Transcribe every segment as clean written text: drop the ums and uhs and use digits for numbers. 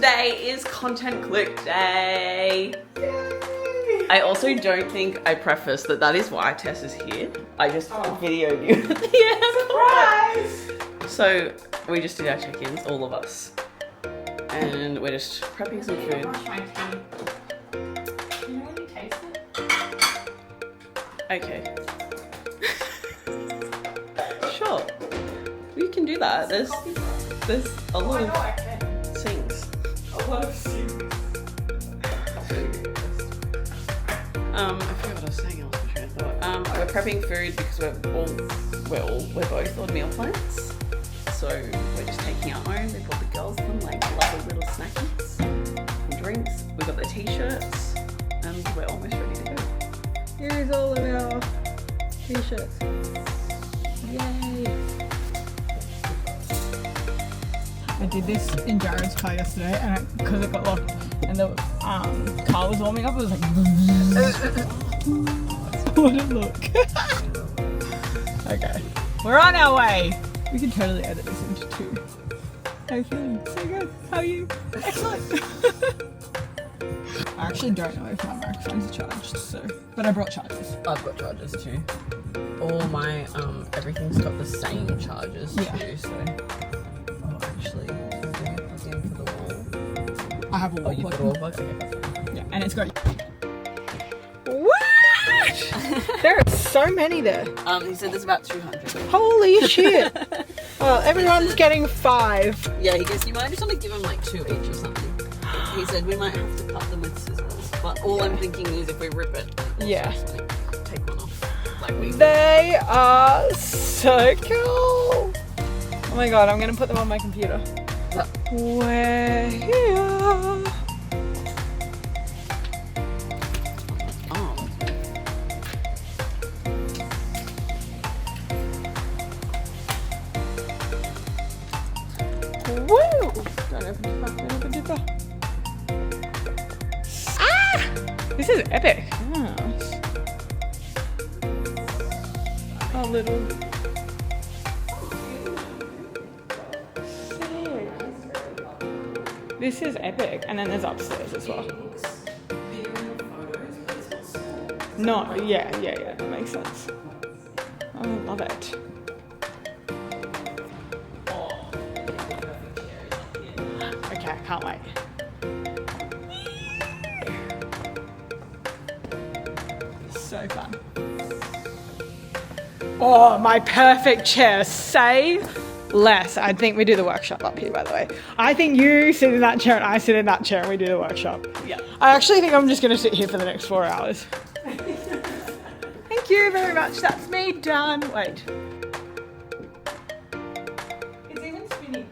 Today is Content Clique Day. Yay. I also don't think I prefaced that is why Tess is here. I just videoed you at the Surprise! So we just did our check-ins, all of us. And we're just prepping some food. You know when you taste it? Okay. Sure. We can do that. There's a lot of things. A lot of things. I forgot what I was saying. I lost my train of thought. We're prepping food because we're both on meal plans. So we're just taking our own. We brought the girls some like lovely little snackies and drinks. We've got the t-shirts and we're almost ready to go. Here's all of our t-shirts. Yay! I did this in Jared's car yesterday, and because it got locked and the car was warming up, it was like what a look. Okay, we're on our way. We can totally edit this into 2. How are you feeling? So good. How are you? Excellent. I actually don't know if my microphones are charged, so but I brought chargers. I've got chargers too. All my everything's got the same chargers too, so actually I'm gonna plug in for the wall. I have a wall plug. Got a wall plug? Okay, that's fine. Yeah, and it's got what? There are so many there. He said there's about 200. Holy shit. Well, everyone's getting 5. Yeah, he goes, you might just want to give him like 2 each or something. He said we might have to cut them with scissors, but all I'm thinking is if we rip it, Yeah. just, like, take one off. Like we. They are so cool. Oh my god, I'm gonna put them on my computer. We're here. Oh. Woo! Don't open too fast, don't open too fast. Ah! This is epic. Yes. A little. This is epic, and then there's upstairs as well. No, yeah, that makes sense. I love it. Okay, I can't wait. So fun. Oh, my perfect chair. Say less. I think we do the workshop up here, by the way. I think you sit in that chair and I sit in that chair and we do the workshop. Yeah. I actually think I'm just going to sit here for the next 4 hours. Thank you very much. That's me done. Wait. It's even spinning.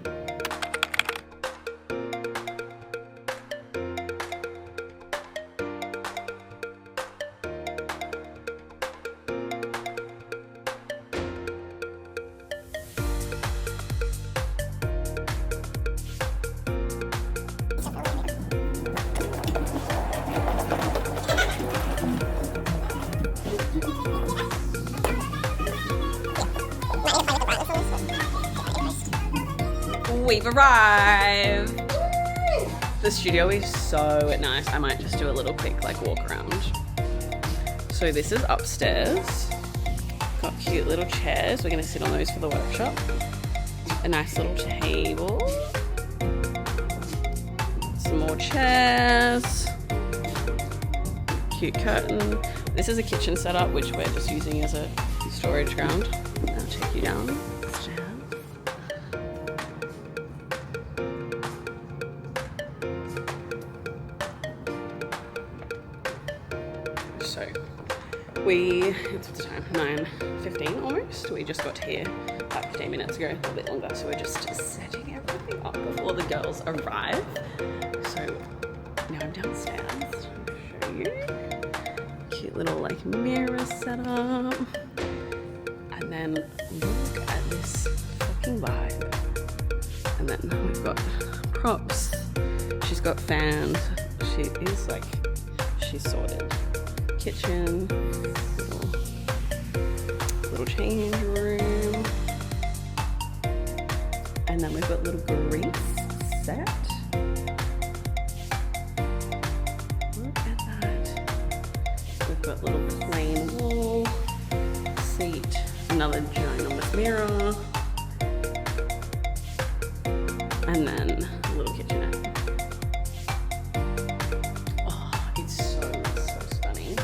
We've arrived. The studio is so nice. I might just do a little quick like walk around. So this is upstairs. Got cute little chairs. We're gonna sit on those for the workshop. A nice little table. Some more chairs. Cute curtain. This is a kitchen setup which we're just using as a storage ground. I'll take you down. So it's the time, 9:15 almost. We just got here about 15 minutes ago, a little bit longer. So we're just setting everything up before the girls arrive. So now I'm downstairs. I'll show you. Cute little like mirror setup. And then look at this fucking vibe. And then we've got props. She's got fans. She's sorted. Kitchen, little change room, and then we've got little grease set, got a little plain wall, seat, another ginormous mirror, and then a little kitchenette. Oh, it's so stunning.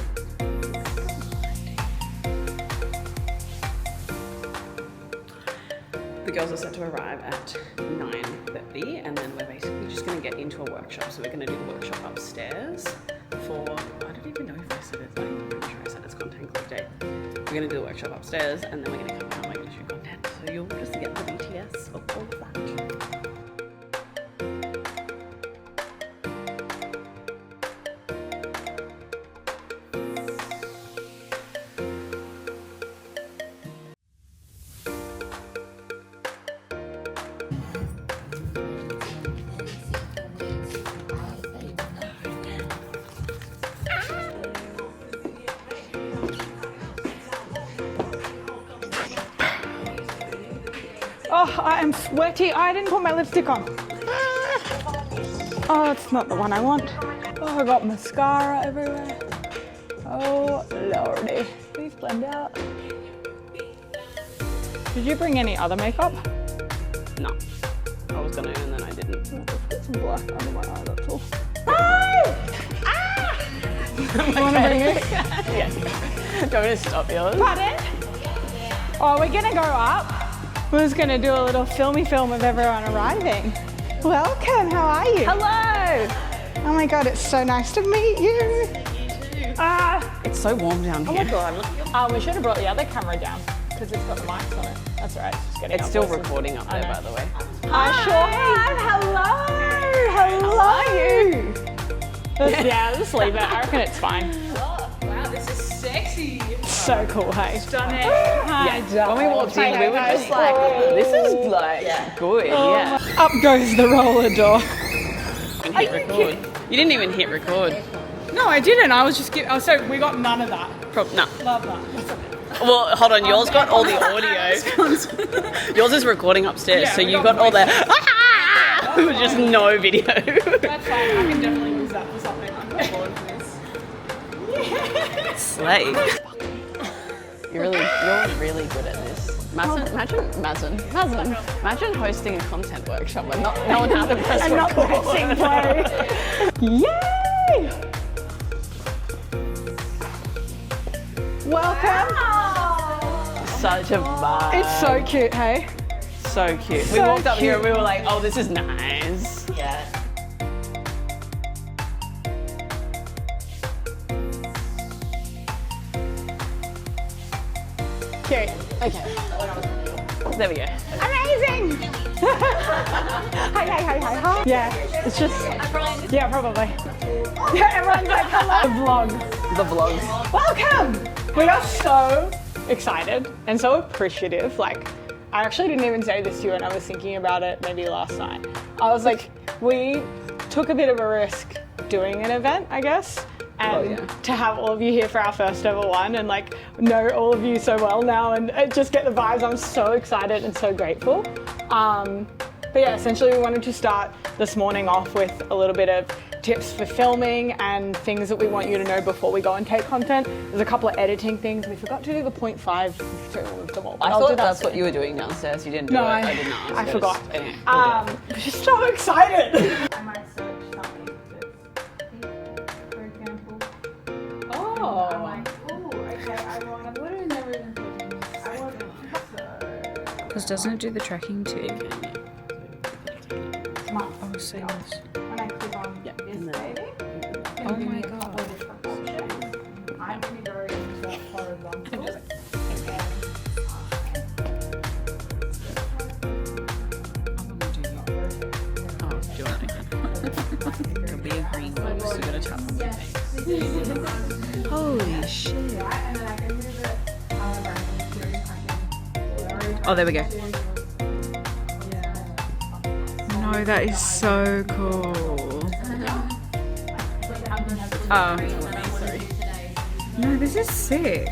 The girls are set to arrive at 9:30, and then we're basically just going to get into a workshop. So we're going to do the workshop upstairs for, I don't even know if I said it, I'm pretty sure I said it's content click day. We're going to do the workshop upstairs, and then we're going to come out and we're going to shoot content. So you'll just get the BTS of all of that. Oh, I am sweaty. I didn't put my lipstick on. Oh, it's not the one I want. Oh, I got mascara everywhere. Oh, lordy. Please blend out. Did you bring any other makeup? No. I was going to, and then I didn't. I'll just put some black under my eye, that's all. Ah! You want to bring it? Yes. Do you want me to stop yours? Pardon? Oh, we're gonna go up. We're just gonna do a little filmy film of everyone arriving. Welcome, how are you? Hello! Oh my God, it's so nice to meet you. You too. It's so warm down here. Oh my God. We should have brought the other camera down because it's got the mics on it. That's all right, it's just getting It's up still closer. recording up there, by the way. I sure have. Hello. How are you? Yeah, just leave it. I reckon it's fine. Oh, wow, this is sexy. So cool, hey? Stunning. Hi, When we walked in, we were just like, this is like good, yeah. Up goes the roller door. And hit record. You didn't even hit record. No, I didn't. I was just giving. Oh, so we got none of that. No. Love that. Well, hold on. Yours got all the audio. Yours is recording upstairs, Yeah, so we you got got all the with just no video. That's fine. I can definitely use that for something. I'm on board for this. Slay. You're really good at this. Imagine hosting a content workshop and not knowing how to press And not record. pressing play. Yay! Welcome. Such a vibe. It's so cute, hey? so cute. We So walked up here and we cute. were like, oh, this is nice. Yeah. Cute. Okay. There we go. Amazing! Hi. Yeah, it's just. Yeah, probably. Yeah, everyone's like, hello. The vlogs. Welcome! We are so excited and so appreciative. Like, I actually didn't even say this to you and I was thinking about it maybe last night. I was like, we took a bit of a risk doing an event, I guess. And to have all of you here for our first ever one and like know all of you so well now and just get the vibes. I'm so excited and so grateful. But yeah, essentially we wanted to start this morning off with a little bit of tips for filming and things that we want you to know before we go and take content. There's a couple of editing things. We forgot to do the 0.5 of them all. I thought that's what you were doing downstairs. You didn't do No, it. I didn't ask. I forgot. Anyway, I'm just so excited. I might search something that's, for example. I'm Oh. like, oh, okay, I literally never even thought of this. I wasn't so. Because doesn't it do the tracking too? Oh, so nice. When I click on this and then- baby, Oh my god. I'm going to go into horizontal. Oh, do it again. It'll be a green one, so you gotta tap on the thing. Holy shit. And then I can move it however I need to. Oh, there we go. No, that is so cool. Oh. No, this is sick.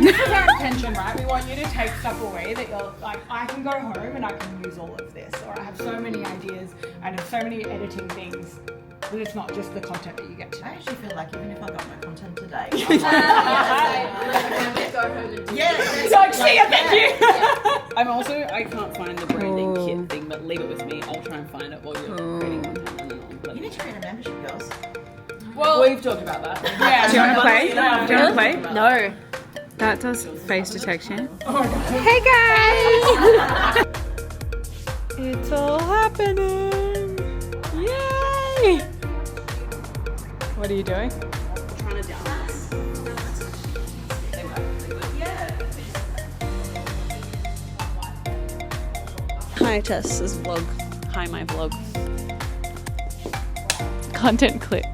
And this is our intention, right? We want you to take stuff away that you're like, I can go home and I can use all of this, or I have so many ideas and have so many editing things. But it's not just the content that you get today. I actually feel like even if I got no content today, It's like, see ya, thank you. I can't find the branding kit thing, but leave it with me. I'll try and find it while you're creating content, and then I'll let you you need to create a membership, girls. Well, we've talked about that. Yeah. Do you want to play? Do you want to play? No. That does face detection. Oh, Hey guys! It's all happening! Yay! What are you doing? I'm trying to down this. They work. Hi, Tess's vlog. Hi, my vlog. Content click.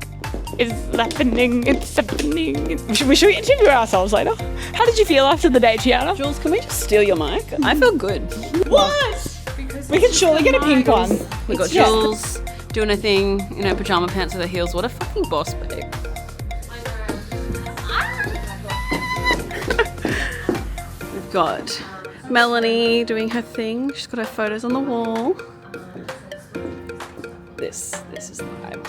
It's happening, it's happening. Should we interview ourselves later? How did you feel after the day, Tiana? Jules, can we just steal your mic? I feel good. what? We can surely get a pink one. We got Jules doing a thing in her pajama pants with her heels. What a fucking boss, babe. We've got Melanie doing her thing. She's got her photos on the wall. This is the vibe.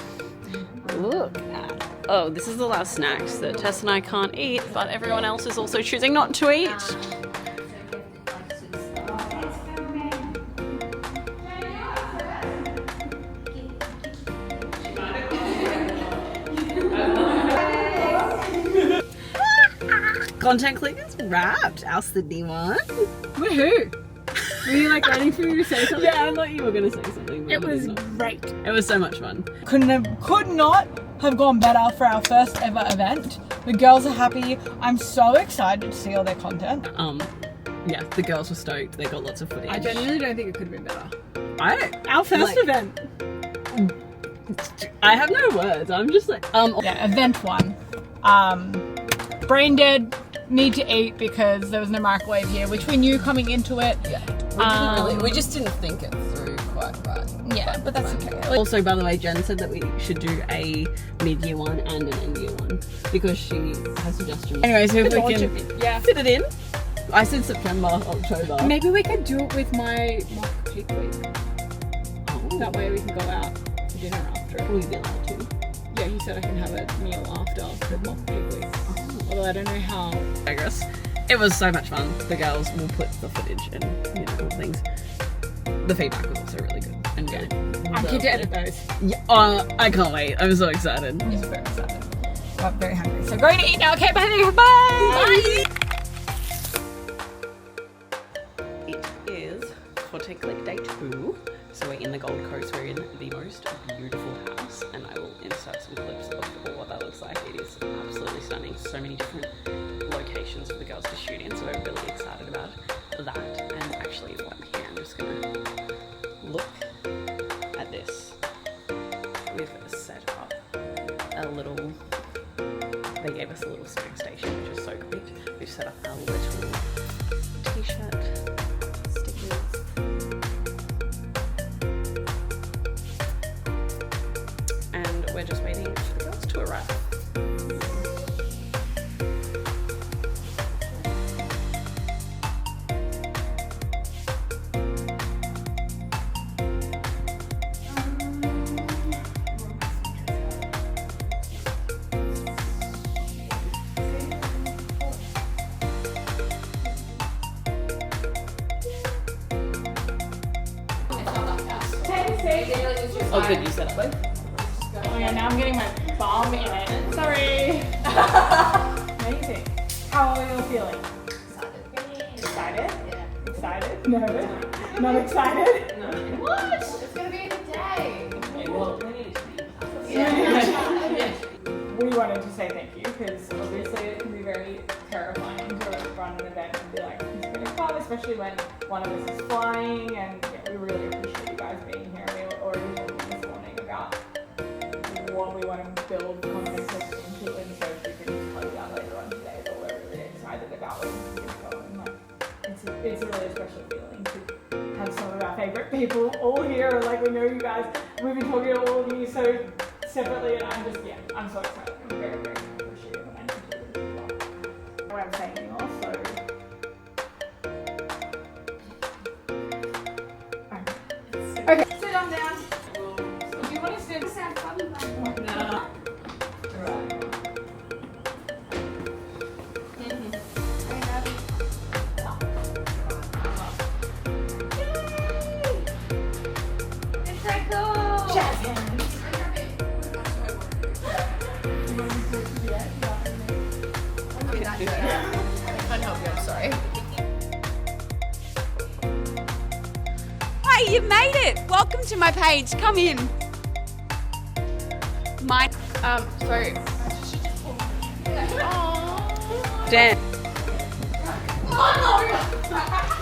Look at. Oh, this is the last snacks that Tess and I can't eat, but everyone else is also choosing not to eat. Content Clique is wrapped. Our Sydney one. Woohoo! Were you like waiting for me to say something? Yeah, I thought you were gonna say something. but It you was did great. not. It was so much fun. Could not have gone better for our first ever event. The girls are happy. I'm so excited to see all their content. Yeah, the girls were stoked. They got lots of footage. I genuinely don't think it could have been better. Our First event. I have no words. I'm just like Yeah, event one. Brain dead, need to eat because there was no microwave here, which we knew coming into it. we just didn't think it through quite right. Yeah, but that's okay. Also, by the way, Jen said that we should do a mid-year one and an end-year one because she has suggestions. Anyway, so if we can fit it in. I said September, October. Maybe we could do it with my mock peak week. Oh. That way we can go out for dinner after it. Will you be allowed to? Yeah, he said I can have a meal after the mock peak week. Although I don't know how. Digress. It was so much fun. The girls will put the footage and all things. The feedback was also really good and good. I'm keen to edit those. Yeah, I can't wait. I'm so excited. I'm very excited. I'm very hungry. So going to eat now. Okay, bye. Bye. It is Content Clique Day 2. So we're in the Gold Coast. We're in the most beautiful house, and I will insert some clips of what that looks like. It is absolutely stunning. So many different locations for the girls to shoot in, so we're really excited about that. And actually, while I'm here, I'm just gonna look at this. We've set up a little. They gave us a little snack station, which is so great. We've set up our little t-shirt stickers. And we're just waiting for the girls to arrive. Oh, good, you set up, babe. Oh yeah, now I'm getting my bomb in it. Sorry. Amazing. How are you feeling? Excited. Yeah. Excited? Nervous? Not excited? No. What? It's gonna be a good day. We wanted to say thank you because obviously it can be very terrifying to run an event and be like, who's going to come, especially when one of us is flying. And yeah, we really appreciate you guys being here. We were already talking this morning about what we want to build content into, and so if we can tell you that later on today, but we're really excited about what we can go. And like, it's a really special feeling to have some of our favourite people all here. Like, we know you guys, we've been talking to all of you so separately, and I'm so excited. I'm very, very appreciative, and I know you as well. I won't say anything else, so Okay. Sit on down. Do you want to stand? No. It's so cool. Jazz hands. Can't help you, I'm sorry. Hey, you made it! Welcome to my page. Come in. My Dan. Oh no!